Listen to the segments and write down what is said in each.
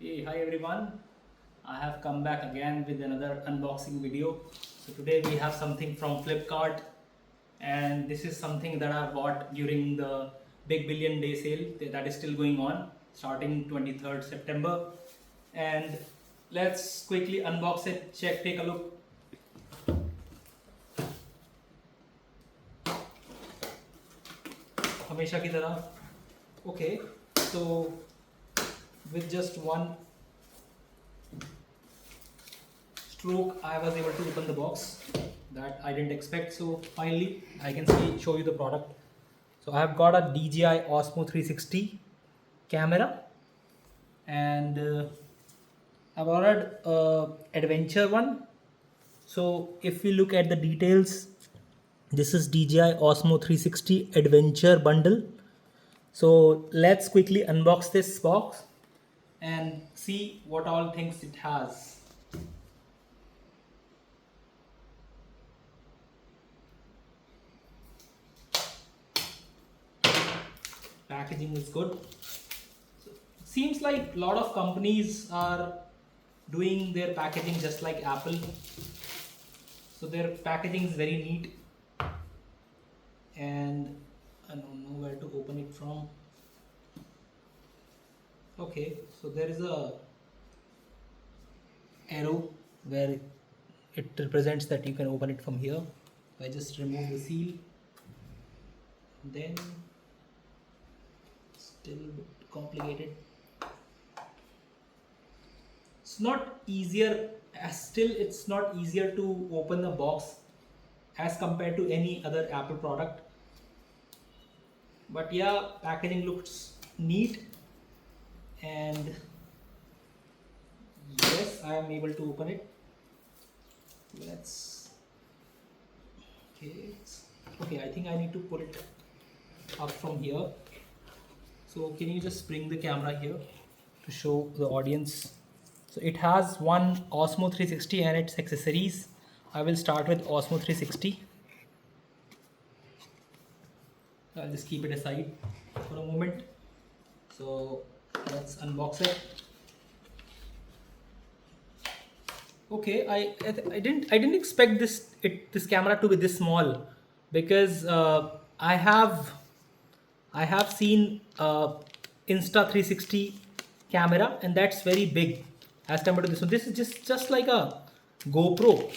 Hey, hi everyone. I have come back again with another unboxing video. So today we have something from Flipkart, and this is something that I bought during the Big Billion Day sale that is still going on starting 23rd September. And let's quickly unbox it, check, take a look. हमेशा की तरह. Okay, so with just one stroke I was able to open the box that I didn't expect. So finally I can show you the product. So I have got a DJI Osmo 360 camera, and I've ordered adventure one. So if we look at the details, this is DJI Osmo 360 adventure bundle. So let's quickly unbox this box and see what all things it has. Packaging is good. So, seems like a lot of companies are doing their packaging just like Apple. So their packaging is very neat, and I don't know where to open it from. Okay, so there is a arrow where it represents that you can open it from here. I just remove the seal, then still a bit complicated. It's not easier, still it's not easier to open the box as compared to any other Apple product. But yeah, packaging looks neat, and yes, I am able to open it. Let's okay. Okay, I think I need to put it up from here. So can you just bring the camera here to show the audience? So it has one Osmo 360 and its accessories. I will start with Osmo 360. I'll just keep it aside for a moment. So let's unbox it. Okay, I didn't expect this camera to be this small, because I have seen Insta 360 camera, and that's very big as compared to this one. This is just like a GoPro.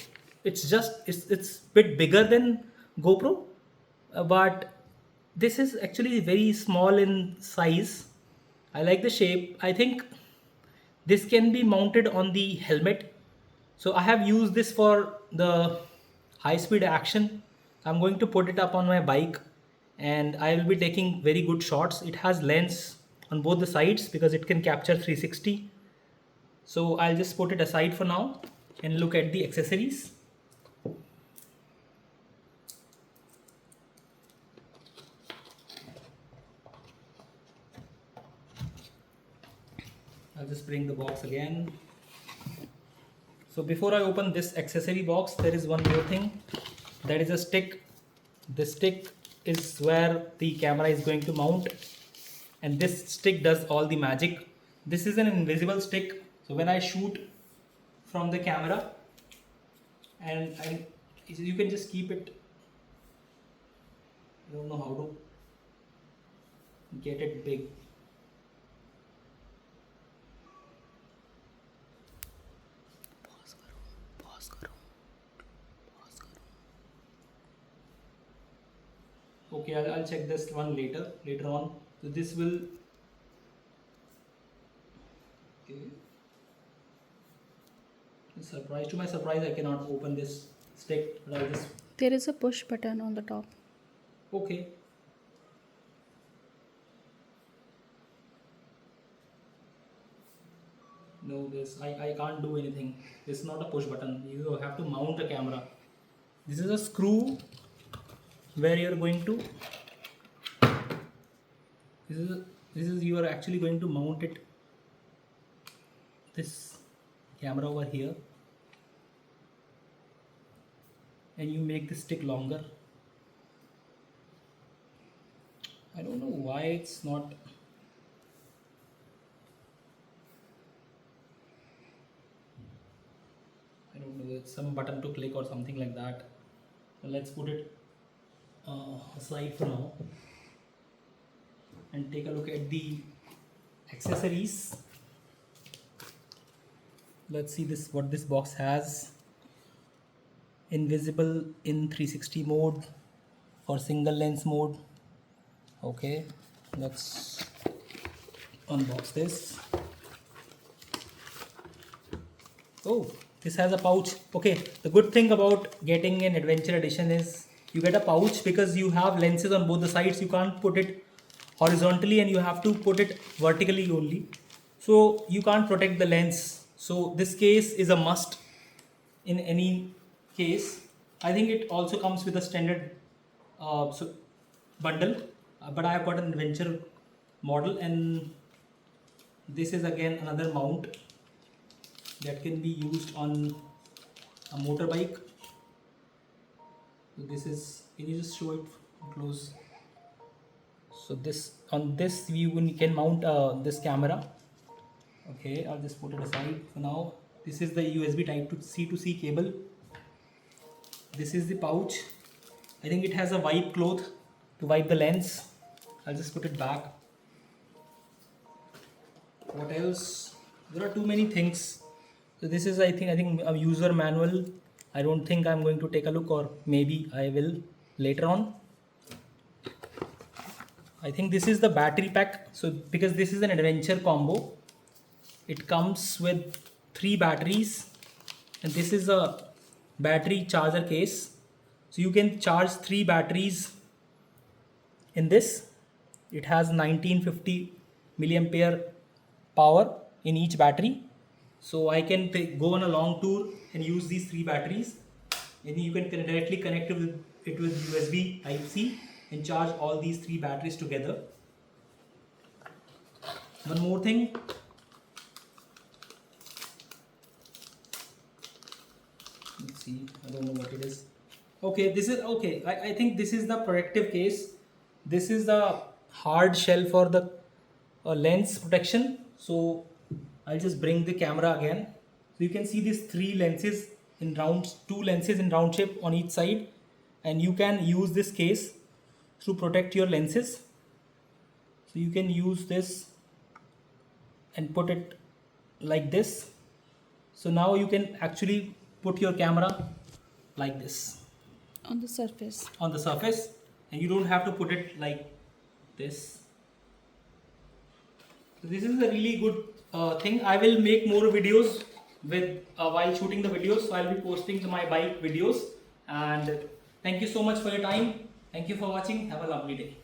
It's bit bigger than GoPro, but this is actually very small in size. I like the shape. I think this can be mounted on the helmet. So I have used this for the high speed action. I'm going to put it up on my bike, and I will be taking very good shots. It has lens on both the sides because it can capture 360. So I'll just put it aside for now and look at the accessories. I'll just bring the box again. So before I open this accessory box, there is one more thing. That is a stick. This stick is where the camera is going to mount, and this stick does all the magic. This is an invisible stick. So when I shoot from the camera, and you can just keep it. I don't know how to get it big. Okay, I'll check this one later on. So this will. Okay. To my surprise, I cannot open this stick, but I'll just. There is a push button on the top. Okay. No, I can't do anything. This is not a push button. You have to mount the camera. This is a screw where you're going to. This is this is you are actually going to mount it. This camera over here, and you make the stick longer. I don't know why it's not. some button to click or something like that. So let's put it aside for now and take a look at the accessories. Let's see this, what this box has. Invisible in 360 mode for single lens mode. Okay, let's unbox this. Oh, this has a pouch. Okay, the good thing about getting an adventure edition is you get a pouch because you have lenses on both the sides. You can't put it horizontally and you have to put it vertically only. So you can't protect the lens. So this case is a must in any case. I think it also comes with a standard bundle, but I have got an adventure model, and this is again another mount that can be used on a motorbike. So this is, can you just show it close? So this, on this you can mount this camera. Okay, I'll just put it aside for now. This is the USB type to C to C cable. This is the pouch. I think it has a wipe cloth to wipe the lens. I'll just put it back. What else? There are too many things. So this is, I think a user manual. I don't think I'm going to take a look, or maybe I will later on. I think this is the battery pack. So because this is an adventure combo, it comes with 3 batteries, and this is a battery charger case. So you can charge 3 batteries in this. It has 1950 milliampere power in each battery. So I can go on a long tour and use these 3 batteries, and you can directly connect it with USB Type-C and charge all these 3 batteries together. One more thing. Let's see, I don't know what it is. Okay, this is okay. I think this is the protective case. This is the hard shell for the lens protection. So I'll just bring the camera again. So you can see these 3 lenses in round, 2 lenses in round shape on each side, and you can use this case to protect your lenses. So you can use this and put it like this. So now you can actually put your camera like this On the surface. on the surface, and you don't have to put it like this. So this is a really good thing. I will make more videos with while shooting the videos. So I'll be posting my bike videos. And thank you so much for your time. Thank you for watching. Have a lovely day.